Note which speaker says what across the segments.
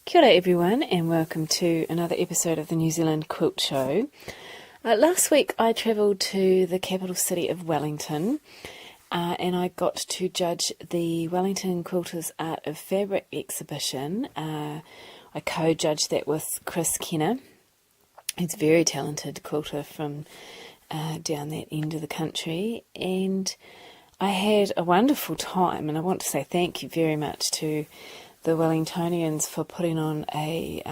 Speaker 1: Kia ora everyone, and welcome to another episode of the New Zealand Quilt Show. Last week I travelled to the capital city of Wellington and I got to judge the Wellington Quilters Art of Fabric exhibition. I co-judged that with Chris Kenner. He's a very talented quilter from down that end of the country, and I had a wonderful time, and I want to say thank you very much to the Wellingtonians for putting on a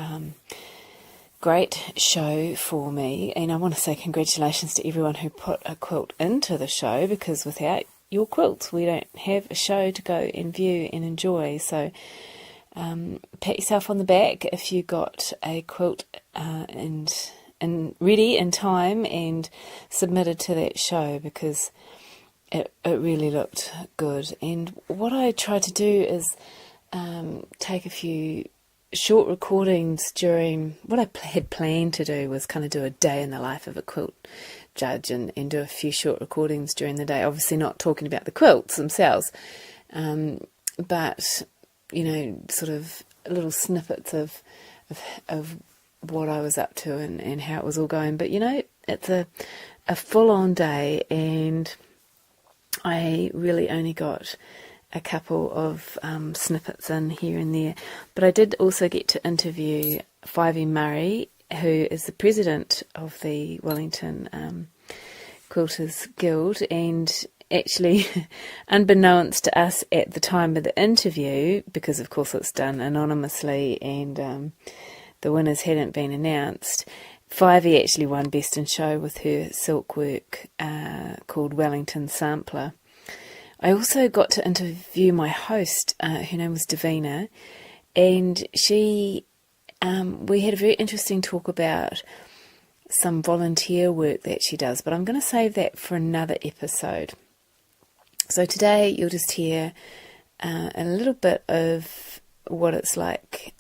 Speaker 1: great show for me. And I want to say congratulations to everyone who put a quilt into the show, because without your quilts we don't have a show to go and view and enjoy. So pat yourself on the back if you got a quilt and ready in time and submitted to that show, because it really looked good. And what I tried to do is take a few short recordings during what I had planned to do was kind of do a day in the life of a quilt judge and do a few short recordings during the day, obviously not talking about the quilts themselves, but you know, sort of little snippets of what I was up to and how it was all going. But you know, it's a full-on day, and I really only got a couple of snippets in here and there. But I did also get to interview Fyvie Murray, who is the president of the Wellington Quilters Guild, and actually, unbeknownst to us at the time of the interview, because of course it's done anonymously and the winners hadn't been announced, Fyvie actually won Best in Show with her silk work called Wellington Sampler. I also got to interview my host, her name was Davina, and we had a very interesting talk about some volunteer work that she does, but I'm going to save that for another episode. So today you'll just hear a little bit of what it's like,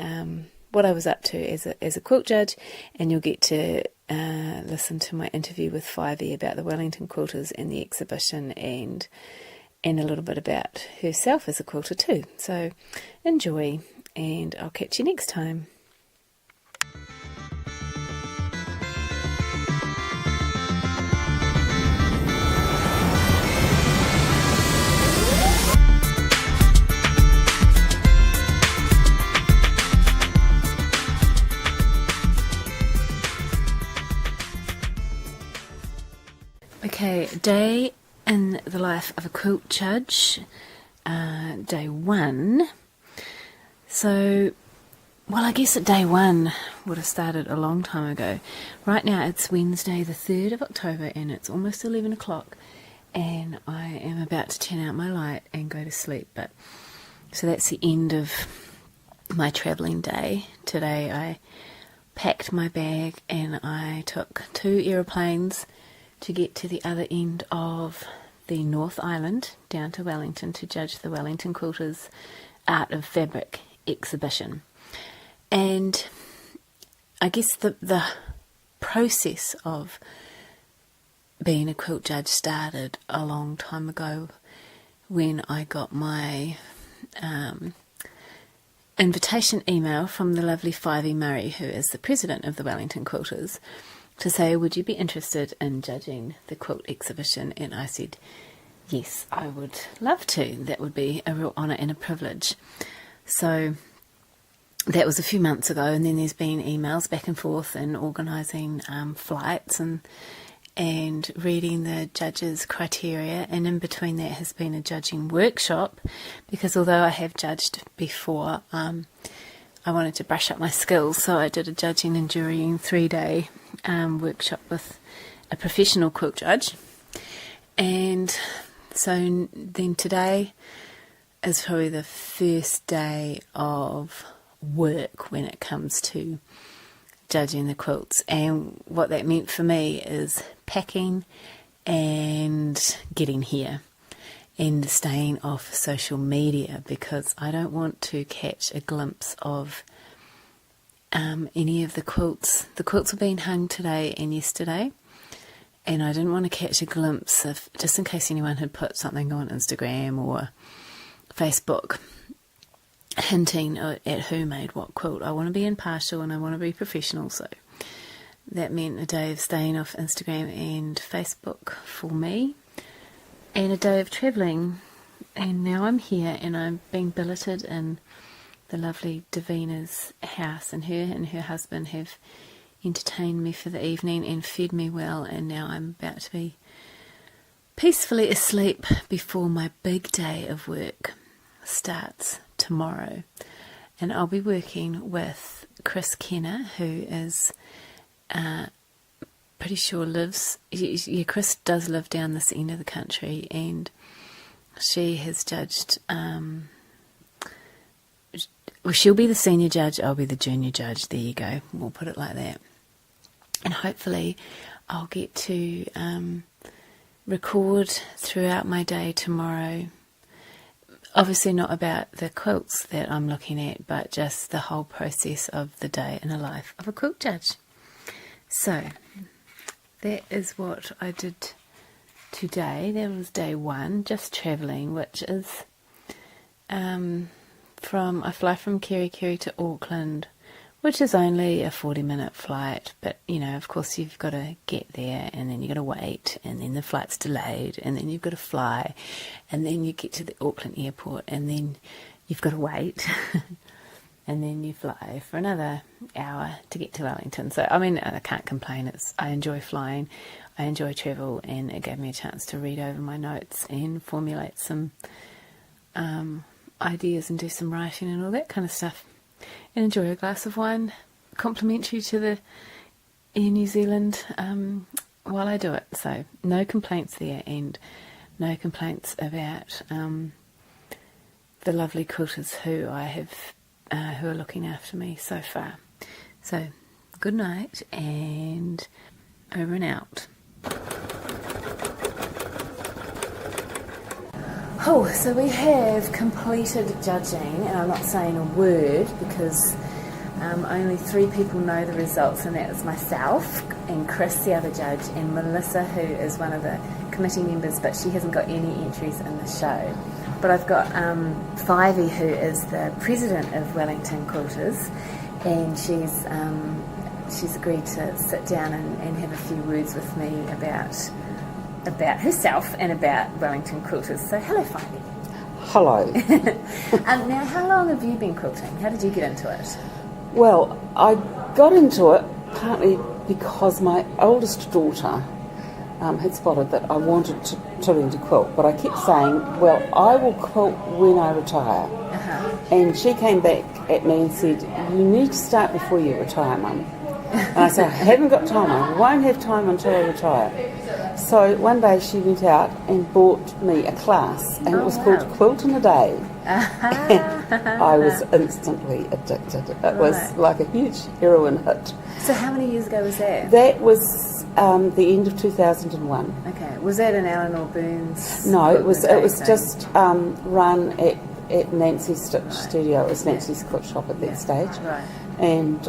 Speaker 1: what I was up to as a quilt judge, and you'll get to listen to my interview with Fyvie about the Wellington Quilters and the exhibition, and a little bit about herself as a quilter too. So enjoy, and I'll catch you next time. Okay, day in the life of a quilt judge, day one. So, well, I guess that day one would have started a long time ago. Right now it's Wednesday the 3rd of October and it's almost 11 o'clock, and I am about to turn out my light and go to sleep. So that's the end of my travelling day. Today I packed my bag and I took 2 aeroplanes to get to the other end of the North Island, down to Wellington, to judge the Wellington Quilters Art of Fabric exhibition. And I guess the process of being a quilt judge started a long time ago when I got my invitation email from the lovely Fyvie Murray, who is the president of the Wellington Quilters, to say, would you be interested in judging the quilt exhibition? And I said, yes, I would love to. That would be a real honour and a privilege. So that was a few months ago, and then there's been emails back and forth and organising flights and reading the judges' criteria, and in between that has been a judging workshop, because although I have judged before, I wanted to brush up my skills, so I did a judging and jurying 3-day workshop with a professional quilt judge. And so then today is probably the first day of work when it comes to judging the quilts. And what that meant for me is packing and getting here and staying off social media, because I don't want to catch a glimpse of any of the quilts. The quilts were being hung today and yesterday, and I didn't want to catch a glimpse of, just in case anyone had put something on Instagram or Facebook, hinting at who made what quilt. I want to be impartial and I want to be professional, so that meant a day of staying off Instagram and Facebook for me, and a day of travelling. And now I'm here and I'm being billeted in the lovely Davina's house, and her husband have entertained me for the evening and fed me well, and now I'm about to be peacefully asleep before my big day of work starts tomorrow. And I'll be working with Chris Kenner, who is pretty sure Chris does live down this end of the country, and she has judged, well, she'll be the senior judge, I'll be the junior judge, there you go, we'll put it like that. And hopefully I'll get to record throughout my day tomorrow, obviously not about the quilts that I'm looking at, but just the whole process of the day in the life of a quilt judge. So that is what I did today. That was day one, just travelling, which is I fly from Kerikeri to Auckland, which is only a 40-minute flight, but of course you've got to get there, and then you've got to wait, and then the flight's delayed, and then you've got to fly, and then you get to the Auckland airport, and then you've got to wait and then you fly for another hour to get to Wellington. So I mean, I can't complain. I enjoy flying, I enjoy travel, and it gave me a chance to read over my notes and formulate some ideas and do some writing and all that kind of stuff, and enjoy a glass of wine complimentary to the Air New Zealand while I do it. So no complaints there, and no complaints about the lovely quilters who I have who are looking after me so far. So good night, and over and out. Oh, so we have completed judging, and I'm not saying a word because only 3 people know the results, and that is myself and Chris, the other judge, and Melissa, who is one of the committee members, but she hasn't got any entries in the show. But I've got Fyvie, who is the president of Wellington Quilters, and she's agreed to sit down and have a few words with me about herself and about Wellington Quilters. So hello, Fyvie.
Speaker 2: Hello.
Speaker 1: Now, how long have you been quilting? How did you get into it?
Speaker 2: Well, I got into it partly because my oldest daughter had spotted that I wanted to learn to quilt, but I kept saying, well, I will quilt when I retire. And she came back at me and said, you need to start before you retire, Mum. And I said, I haven't got time, I won't have time until I retire. So one day she went out and bought me a class, and it was called Quilt in a Day. And I was instantly addicted. It was like a huge heroin hit.
Speaker 1: So how many years ago was that?
Speaker 2: That was the end of 2001.
Speaker 1: Okay. Was that in Eleanor Boone's?
Speaker 2: No, it was just run at Nancy's Stitch Studio. It was Nancy's quilt shop at that stage. Right. And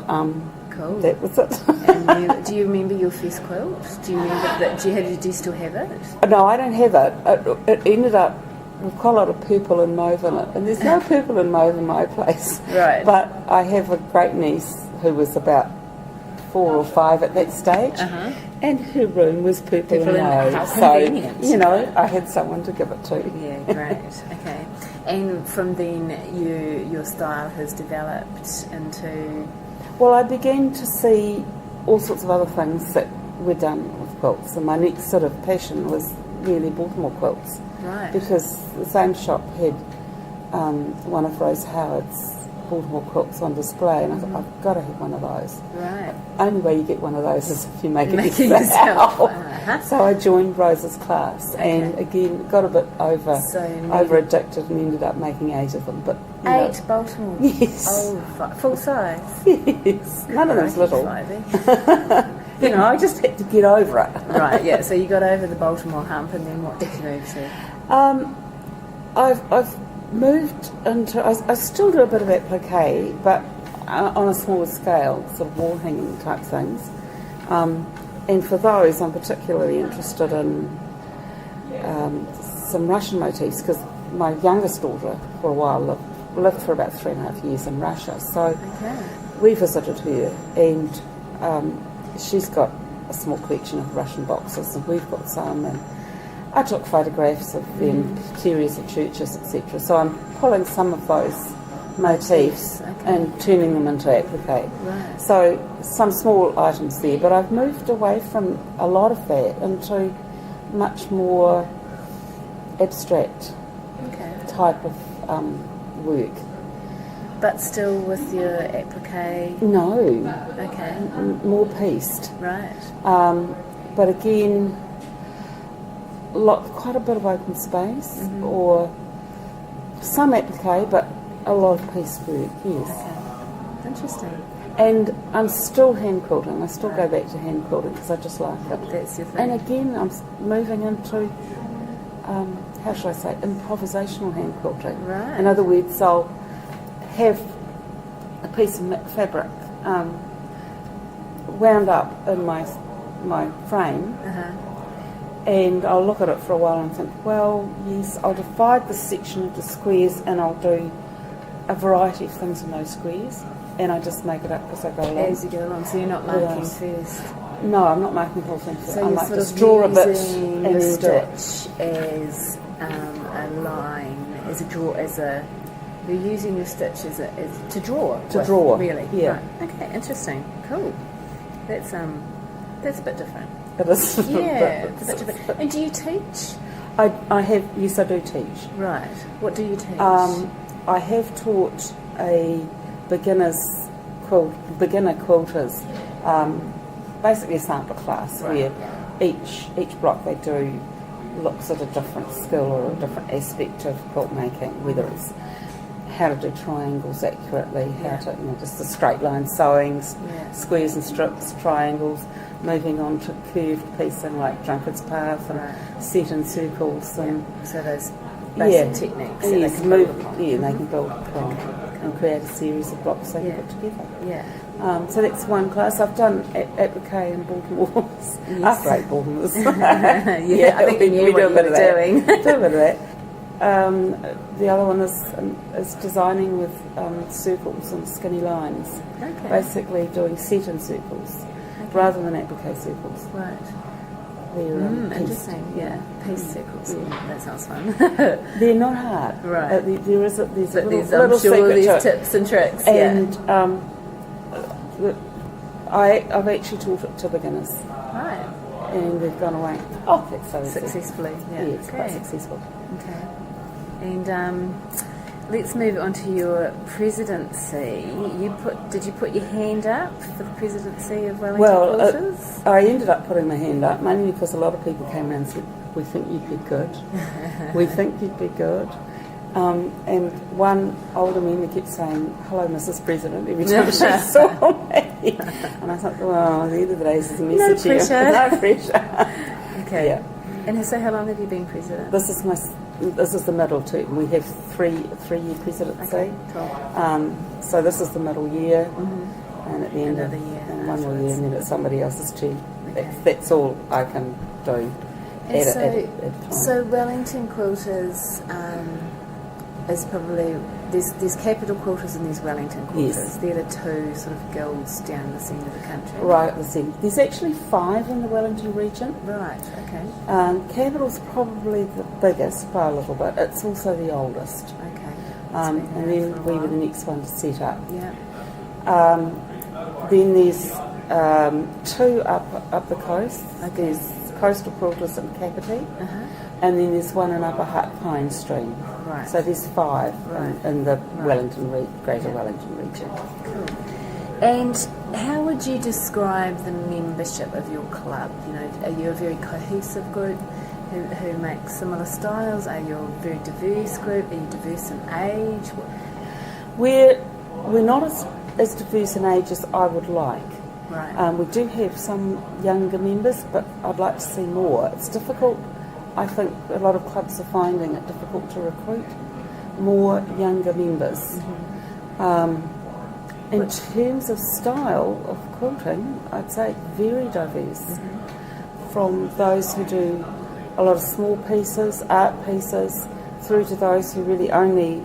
Speaker 1: cool.
Speaker 2: That was it.
Speaker 1: And do you remember your first quilt? Do you remember that? Do you still have it?
Speaker 2: No, I don't have it. It ended up with quite a lot of purple and mauve in it, and there's no purple and mauve in my place. Right. But I have a great niece who was about 4 or 5 at that stage, and her room was purple and mauve. So I had someone to give it to.
Speaker 1: Yeah, great. Okay. And from then, your style has developed into.
Speaker 2: Well, I began to see all sorts of other things that were done with quilts, and my next sort of passion was really Baltimore quilts.
Speaker 1: Right.
Speaker 2: Because the same shop had one of Rose Howard's Baltimore quilts on display, and I thought, I've got to have one of those.
Speaker 1: Right.
Speaker 2: The only way you get one of those is if you make it yourself. So I joined Rose's class, and again got a bit over addicted, and ended up making 8 of them. But
Speaker 1: 8 Baltimore.
Speaker 2: Yes.
Speaker 1: Oh, full size.
Speaker 2: Yes. None of them's little. I just had to get over it.
Speaker 1: Right. Yeah. So you got over the Baltimore hump, and then what did you move to?
Speaker 2: I've moved into. I still do a bit of applique, but on a smaller scale, sort of wall hanging type things. And for those, I'm particularly interested in some Russian motifs, because my youngest daughter for a while lived lived for about 3.5 years in Russia. So
Speaker 1: Okay.
Speaker 2: we visited her, and she's got a small collection of Russian boxes, and we've got some. And I took photographs of the interiors of churches, etc. So I'm pulling some of those motifs and turning them into applique.
Speaker 1: Right.
Speaker 2: So some small items there, but I've moved away from a lot of that into much more abstract
Speaker 1: Okay.
Speaker 2: type of work.
Speaker 1: But still with your applique.
Speaker 2: No,
Speaker 1: Okay.
Speaker 2: more pieced.
Speaker 1: Right.
Speaker 2: But again, quite a bit of open space, or some applique, but a lot of piecework, yes.
Speaker 1: Okay. Interesting.
Speaker 2: And I'm still hand quilting. I still go back to hand quilting because I just like it.
Speaker 1: That's your thing.
Speaker 2: And again, I'm moving into, how should I say, improvisational hand quilting.
Speaker 1: Right.
Speaker 2: In other words, I'll have a piece of fabric wound up in my frame, and I'll look at it for a while and think, well, yes, I'll divide this section into squares, and I'll do a variety of things in those squares, and I just make it up as I go along.
Speaker 1: As you go along, so you're not marking
Speaker 2: Yes.
Speaker 1: first.
Speaker 2: No, I'm not marking the whole thing first.
Speaker 1: So
Speaker 2: I
Speaker 1: you're
Speaker 2: might
Speaker 1: sort
Speaker 2: just
Speaker 1: of
Speaker 2: draw a bit
Speaker 1: using
Speaker 2: and
Speaker 1: the
Speaker 2: then do it.
Speaker 1: stitch as a line, as a draw, you're using your stitch as to draw.
Speaker 2: To draw,
Speaker 1: really.
Speaker 2: yeah.
Speaker 1: Right. Okay, interesting. Cool. That's a bit different.
Speaker 2: It is.
Speaker 1: Yeah, it's a bit different. And do you teach?
Speaker 2: I have, yes, I do teach.
Speaker 1: Right. What do you teach?
Speaker 2: I have taught a beginner quilters, basically a sampler class,
Speaker 1: Right.
Speaker 2: where each block they do looks at a different skill or a different aspect of quilt making, whether it's how to do triangles accurately, how to, just the straight line sewings, squares and strips, triangles, moving on to curved piecing like drunkard's path and set in circles, and
Speaker 1: So those basic techniques that they can build upon.
Speaker 2: they can build upon and create a series of blocks they can put together.
Speaker 1: Yeah.
Speaker 2: So that's one class. I've done applique and Baltimore's.
Speaker 1: Yes.
Speaker 2: I hate Baltimore's.
Speaker 1: Yeah, I think you knew
Speaker 2: we
Speaker 1: what
Speaker 2: do a
Speaker 1: you
Speaker 2: bit
Speaker 1: were
Speaker 2: of that.
Speaker 1: doing.
Speaker 2: Do a bit of that. The other one is designing with circles and skinny lines.
Speaker 1: Okay.
Speaker 2: Basically doing set in circles rather than applique circles.
Speaker 1: Right.
Speaker 2: They're
Speaker 1: Interesting. Yeah. Piece circles. That sounds fun.
Speaker 2: They're not hard.
Speaker 1: Right.
Speaker 2: There's a
Speaker 1: But
Speaker 2: little,
Speaker 1: there's,
Speaker 2: little
Speaker 1: I'm sure,
Speaker 2: secret
Speaker 1: these
Speaker 2: to it.
Speaker 1: tips and tricks.
Speaker 2: And I've actually taught it to beginners,
Speaker 1: Right.
Speaker 2: and they've gone away. Oh, that's so easy.
Speaker 1: Successfully.
Speaker 2: Yeah,
Speaker 1: Yeah.
Speaker 2: it's quite successful.
Speaker 1: Okay. And let's move on to your presidency. Did you put your hand up for the presidency of Wellington Quilters?
Speaker 2: I ended up putting my hand up mainly because a lot of people came around and said, "We think you'd be good. We think you'd be good." And one older man kept saying, "Hello, Mrs. President," every time she saw me. And I thought, well, at the end of the day, this is a message
Speaker 1: No pressure.
Speaker 2: here. No pressure.
Speaker 1: Okay.
Speaker 2: Yeah.
Speaker 1: And so how long have you been president?
Speaker 2: This is the middle term. We have three-year presidency.
Speaker 1: Okay, cool.
Speaker 2: So this is the middle year, and at the end
Speaker 1: Another
Speaker 2: of
Speaker 1: year
Speaker 2: and one more
Speaker 1: afterwards.
Speaker 2: year, and then it's somebody else's turn.
Speaker 1: Okay.
Speaker 2: That's all I can do.
Speaker 1: And
Speaker 2: at a time.
Speaker 1: so Wellington Quilters is probably there's Capital Quilters and there's Wellington Quilters.
Speaker 2: Yes.
Speaker 1: They're the two sort of guilds down the centre of the country.
Speaker 2: Right at the centre. There's actually 5 in the Wellington region.
Speaker 1: Right. Okay.
Speaker 2: Capital's probably the biggest by a little bit. It's also the oldest.
Speaker 1: Okay.
Speaker 2: And
Speaker 1: It's been
Speaker 2: then
Speaker 1: around for a
Speaker 2: we were
Speaker 1: while.
Speaker 2: the next one to set up.
Speaker 1: Yeah.
Speaker 2: Then there's 2 up the coast.
Speaker 1: Okay.
Speaker 2: There's Coastal Quilters in Kapiti,
Speaker 1: Uh-huh.
Speaker 2: and then there's one in Upper Hutt Pine Stream.
Speaker 1: Right.
Speaker 2: So there's 5
Speaker 1: Right.
Speaker 2: in the Wellington Greater Wellington region.
Speaker 1: Cool. And how would you describe the membership of your club? You know, are you a very cohesive group who make similar styles? Are you a very diverse group? Are you diverse in age?
Speaker 2: We're not as diverse in age as I would like.
Speaker 1: Right.
Speaker 2: We do have some younger members, but I'd like to see more. It's difficult. I think a lot of clubs are finding it difficult to recruit more younger members. In terms of style of quilting, I'd say very diverse. From those who do a lot of small pieces, art pieces, through to those who really only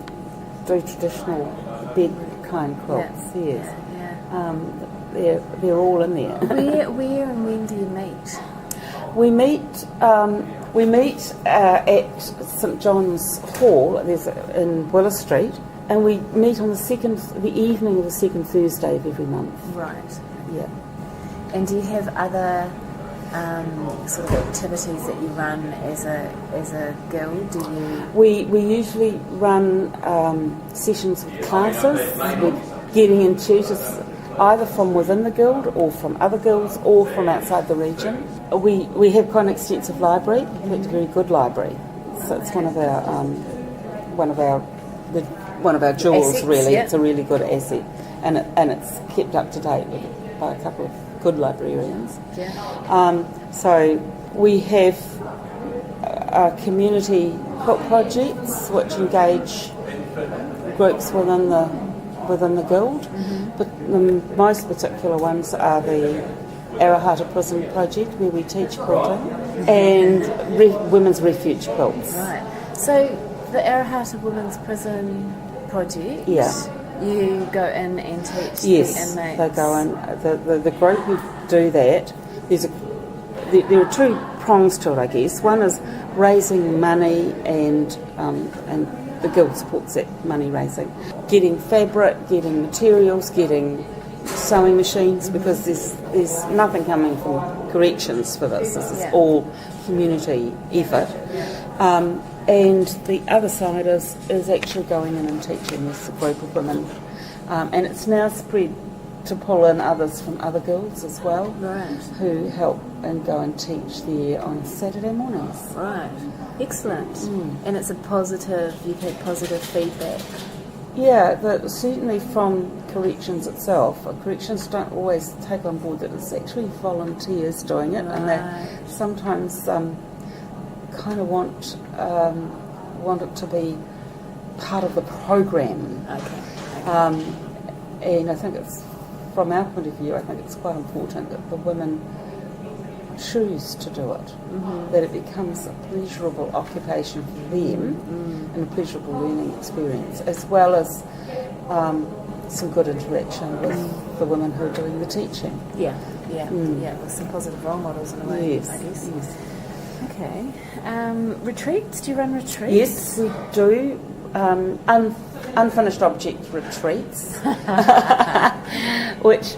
Speaker 2: do traditional bed kind quilts. Yes.
Speaker 1: Yeah.
Speaker 2: They're all in there.
Speaker 1: Where and when do you meet?
Speaker 2: We meet at St John's Hall. There's in Willa Street, and we meet on the evening of the second Thursday of every month.
Speaker 1: Right.
Speaker 2: Yeah.
Speaker 1: And do you have other sort of activities that you run as a guild? Do you?
Speaker 2: We usually run sessions with classes. We're getting in tutors either from within the guild or from other guilds or from outside the region. We have quite an extensive library. It's a very good library. So it's one of our jewels.
Speaker 1: Assets,
Speaker 2: really.
Speaker 1: yeah.
Speaker 2: It's a really good asset, and it's kept up to date by a couple of good librarians.
Speaker 1: Yeah.
Speaker 2: So we have community quilt projects which engage groups within the guild, but the most particular ones are the Arahata Prison Project, where we teach quilting, and women's refuge quilts.
Speaker 1: Right. So the Arahata Women's Prison Project.
Speaker 2: Yeah.
Speaker 1: You go in and teach
Speaker 2: Yes,
Speaker 1: the inmates.
Speaker 2: they go in. The group who do that, there are two prongs to it, I guess. One is raising money, and the guild supports that money raising. Getting fabric, getting materials, getting sewing machines, because there's nothing coming from corrections for this. This is all community effort. And the other side is actually going in and teaching this group of women. And it's now spread to pull in others from other guilds as well,
Speaker 1: Right.
Speaker 2: who help and go and teach there on Saturday mornings.
Speaker 1: Right. Excellent. And it's a positive, you've had positive feedback.
Speaker 2: Yeah, certainly from corrections itself. Corrections don't always take on board that it's actually volunteers doing it, and they sometimes kind of want it to be part of the program.
Speaker 1: Okay.
Speaker 2: And I think it's, from our point of view, I think it's quite important that the women choose to do it, that it becomes a pleasurable occupation for them and a pleasurable learning experience, as well as some good interaction with the women who are doing the teaching.
Speaker 1: Yeah, with some positive role models in a way,
Speaker 2: Yes,
Speaker 1: I guess.
Speaker 2: yes.
Speaker 1: Okay. Retreats? Do you run retreats?
Speaker 2: Yes, we do. Unfinished object retreats, which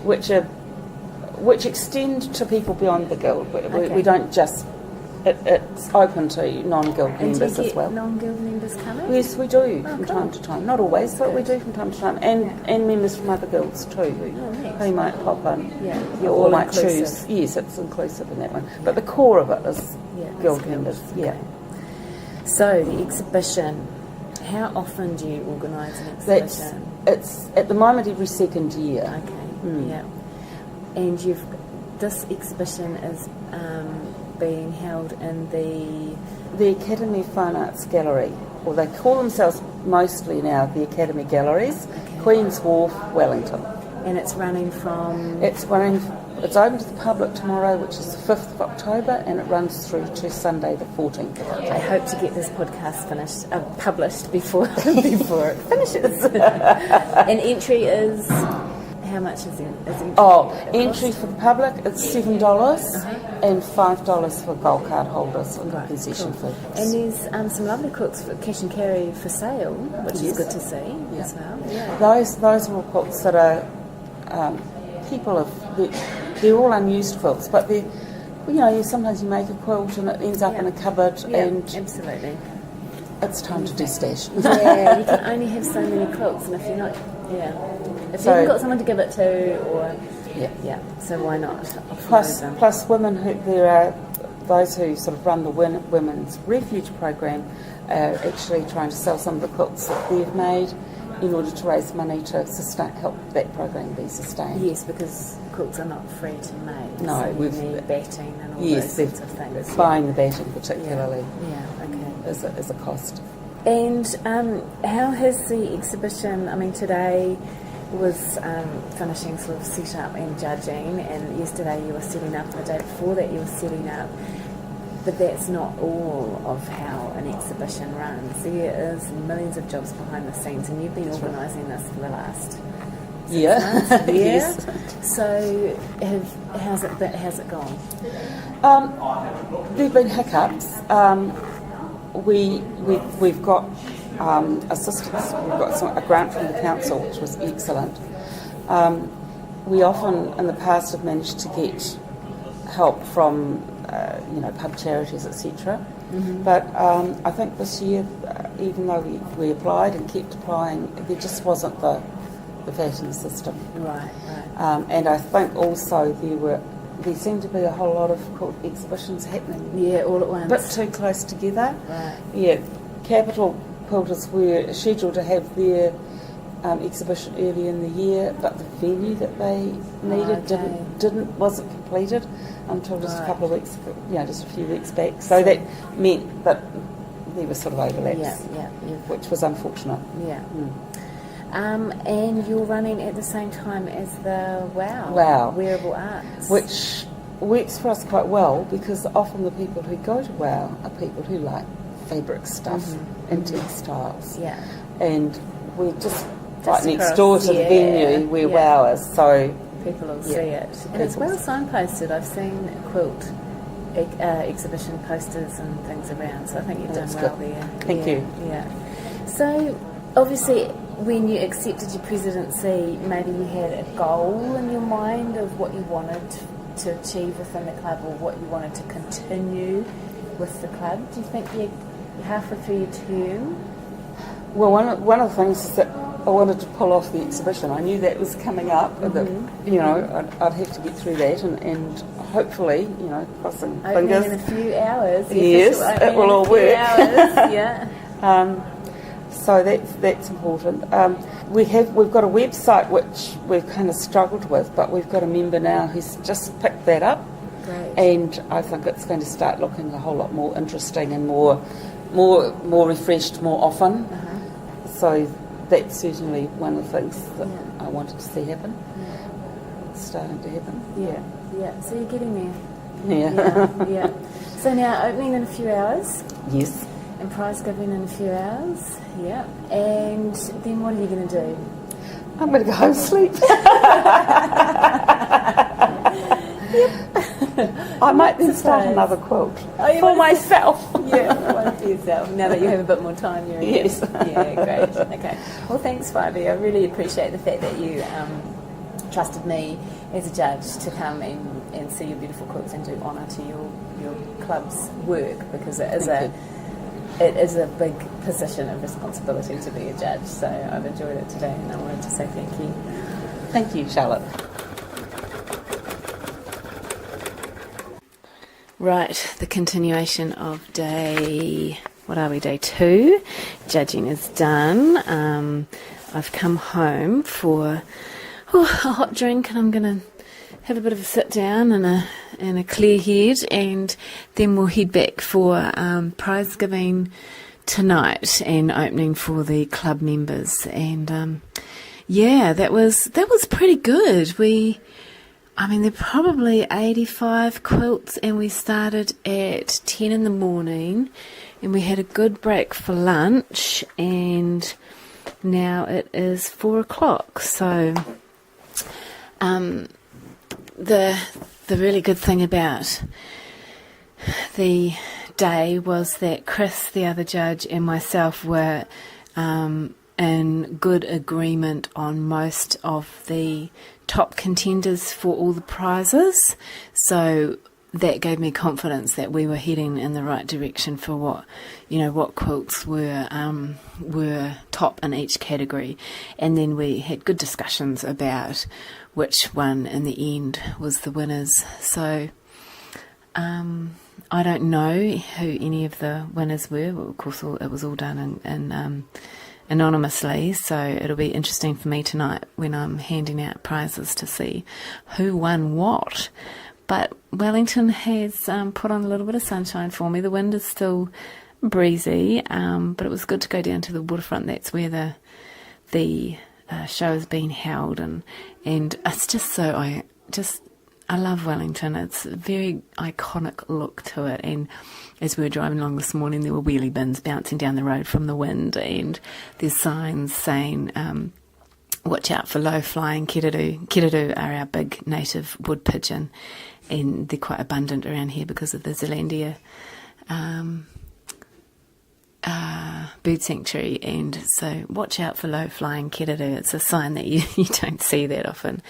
Speaker 2: extend to people beyond the guild. We don't just. It's open to non-guild members as well.
Speaker 1: Non-guild members coming?
Speaker 2: Yes, we do from time to time. Not always, but we do from time to time, and members from other guilds too, who might pop in.
Speaker 1: Yeah, you're
Speaker 2: or
Speaker 1: all
Speaker 2: might
Speaker 1: inclusive.
Speaker 2: choose. Yes, it's inclusive in that one. But the core of it is guild members. Yeah.
Speaker 1: So the exhibition. How often do you organise an exhibition?
Speaker 2: It's at the moment every second year.
Speaker 1: Okay. Yeah. And this exhibition is being held in
Speaker 2: the Academy of Fine Arts Gallery, or they call themselves mostly now the Academy Galleries, Queen's Wharf, Wellington.
Speaker 1: And it's running from...
Speaker 2: It's open to the public tomorrow, which is the 5th of October, and it runs through to Sunday the 14th of October.
Speaker 1: I hope to get this podcast published before it finishes. And entry is... How much is entry?
Speaker 2: Entry for the public, it's $7 and $5 for gold card holders and concession fees.
Speaker 1: And there's some lovely quilts for cash and carry for sale, which is good to see as well. Yeah.
Speaker 2: Those are all quilts that are they're all unused quilts, but sometimes you make a quilt and it ends up in a cupboard, and
Speaker 1: absolutely.
Speaker 2: It's time to destash.
Speaker 1: Yeah, you can only have so many quilts, and if you're not, if you haven't got someone to give it to, or so why not?
Speaker 2: Plus women there are those who sort of run the women's refuge program are actually trying to sell some of the quilts that they've made in order to raise money to help that program be sustained.
Speaker 1: Yes, because quilts are not free to make.
Speaker 2: No,
Speaker 1: so you need batting and all those sorts of things.
Speaker 2: Buying the batting particularly
Speaker 1: is
Speaker 2: a cost.
Speaker 1: And how has the exhibition, today was finishing sort of set up and judging, and yesterday you were setting up, and the day before that you were setting up. But that's not all of how an exhibition runs. There is millions of jobs behind the scenes, and you've been organising this for the last 6 months.
Speaker 2: Yes.
Speaker 1: So how's it gone?
Speaker 2: There've been hiccups. We've got assistance. We've got a grant from the council, which was excellent. We often, in the past, have managed to get help from pub charities, etc.
Speaker 3: Mm-hmm.
Speaker 2: But I think this year, even though we applied and kept applying, there just wasn't the VAT in the system.
Speaker 1: Right.
Speaker 2: And I think also there seemed to be a whole lot of quilt exhibitions happening.
Speaker 1: Yeah, all at once.
Speaker 2: A bit too close together.
Speaker 1: Right.
Speaker 2: Yeah, Capital Quilters were scheduled to have their exhibition early in the year, but the venue that they needed wasn't completed until just a couple of weeks ago, just a few weeks back. So that meant that there were sort of overlaps, which was unfortunate.
Speaker 1: Yeah. And you're running at the same time as the
Speaker 2: Wow.
Speaker 1: Wearable Arts.
Speaker 2: Which works for us quite well, because often the people who go to WOW are people who like fabric stuff and textiles.
Speaker 1: Yeah.
Speaker 2: And we're just right
Speaker 1: Just
Speaker 2: next
Speaker 1: across,
Speaker 2: door to the venue where WOW is, so
Speaker 1: people will see it. And it's well signposted. I've seen quilt exhibition posters and things around, so I think you've done well there.
Speaker 2: Thank you.
Speaker 1: Yeah. So, obviously, when you accepted your presidency, maybe you had a goal in your mind of what you wanted to achieve within the club, or what you wanted to continue with the club. Do you think you're halfway through your term?
Speaker 2: Well, one of the things is that I wanted to pull off the exhibition. I knew that was coming up, and that I'd have to get through that, and hopefully, crossing fingers.
Speaker 1: In a few hours.
Speaker 2: Yes, it will all work.
Speaker 1: Yeah.
Speaker 2: So that's important. We've got a website which we've kind of struggled with, but we've got a member now who's just picked that up.
Speaker 1: Great.
Speaker 2: And I think it's going to start looking a whole lot more interesting and more refreshed more often.
Speaker 1: Uh-huh.
Speaker 2: So that's certainly one of the things that I wanted to see happen.
Speaker 1: Yeah.
Speaker 2: It's starting to happen.
Speaker 1: Yeah. So you're getting there.
Speaker 2: Yeah.
Speaker 1: So now opening in a few hours.
Speaker 2: Yes.
Speaker 1: And prize giving in a few hours. Yeah. And then what are you going to do?
Speaker 2: I'm going to go home and sleep. I might then start another quilt for myself.
Speaker 1: One for yourself. Now that you have a bit more time, you're in.
Speaker 2: Yes.
Speaker 1: Yeah, great. Okay. Well, thanks, Fyvie. I really appreciate the fact that you trusted me as a judge to come and see your beautiful quilts and do honour to your club's work, because it is a big position of responsibility to be a judge. So I've enjoyed it today, and I wanted to say thank you.
Speaker 2: Thank you, Charlotte.
Speaker 1: Right, the continuation of day 2. Judging is done. I've come home for a hot drink, and I'm going to have a bit of a sit down and a clear head, and then we'll head back for prize giving tonight and opening for the club members. And that was pretty good. There are probably 85 quilts, and we started at 10 in the morning, and we had a good break for lunch, and now it is 4 o'clock. So the really good thing about the day was that Chris, the other judge, and myself were in good agreement on most of the top contenders for all the prizes, so that gave me confidence that we were heading in the right direction for what quilts were top in each category. And then we had good discussions about which one in the end was the winners. So I don't know who any of the winners were. Well, of course, it was all done in anonymously, so it'll be interesting for me tonight when I'm handing out prizes to see who won what. But Wellington has put on a little bit of sunshine for me. The wind is still breezy, but it was good to go down to the waterfront. That's where the show is being held, and it's just so I love Wellington. It's a very iconic look to it, and as we were driving along this morning, there were wheelie bins bouncing down the road from the wind, and there's signs saying, watch out for low-flying kiriru. Kiriru are our big native wood pigeon, and they're quite abundant around here because of the Zealandia bird sanctuary, and so watch out for low-flying kiriru. It's a sign that you don't see that often.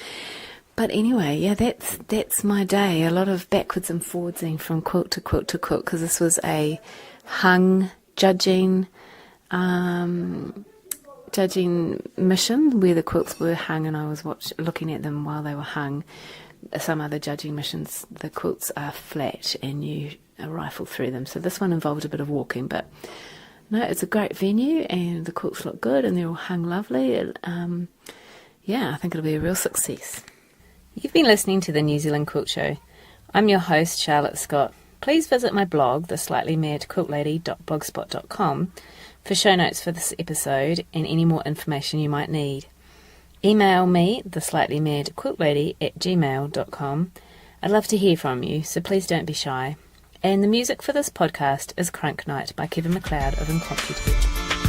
Speaker 1: But anyway, yeah, that's my day. A lot of backwards and forwardsing from quilt to quilt to quilt, because this was a hung judging mission where the quilts were hung, and I was looking at them while they were hung. Some other judging missions, the quilts are flat and you rifle through them. So this one involved a bit of walking, but no, it's a great venue and the quilts look good and they're all hung lovely. Yeah, I think it'll be a real success. You've been listening to the New Zealand Quilt Show. I'm your host, Charlotte Scott. Please visit my blog, theslightlymadquiltlady.blogspot.com, for show notes for this episode and any more information you might need. Email me, theslightlymadquiltlady@gmail.com. I'd love to hear from you, so please don't be shy. And the music for this podcast is Crunk Night by Kevin MacLeod of Incompetech.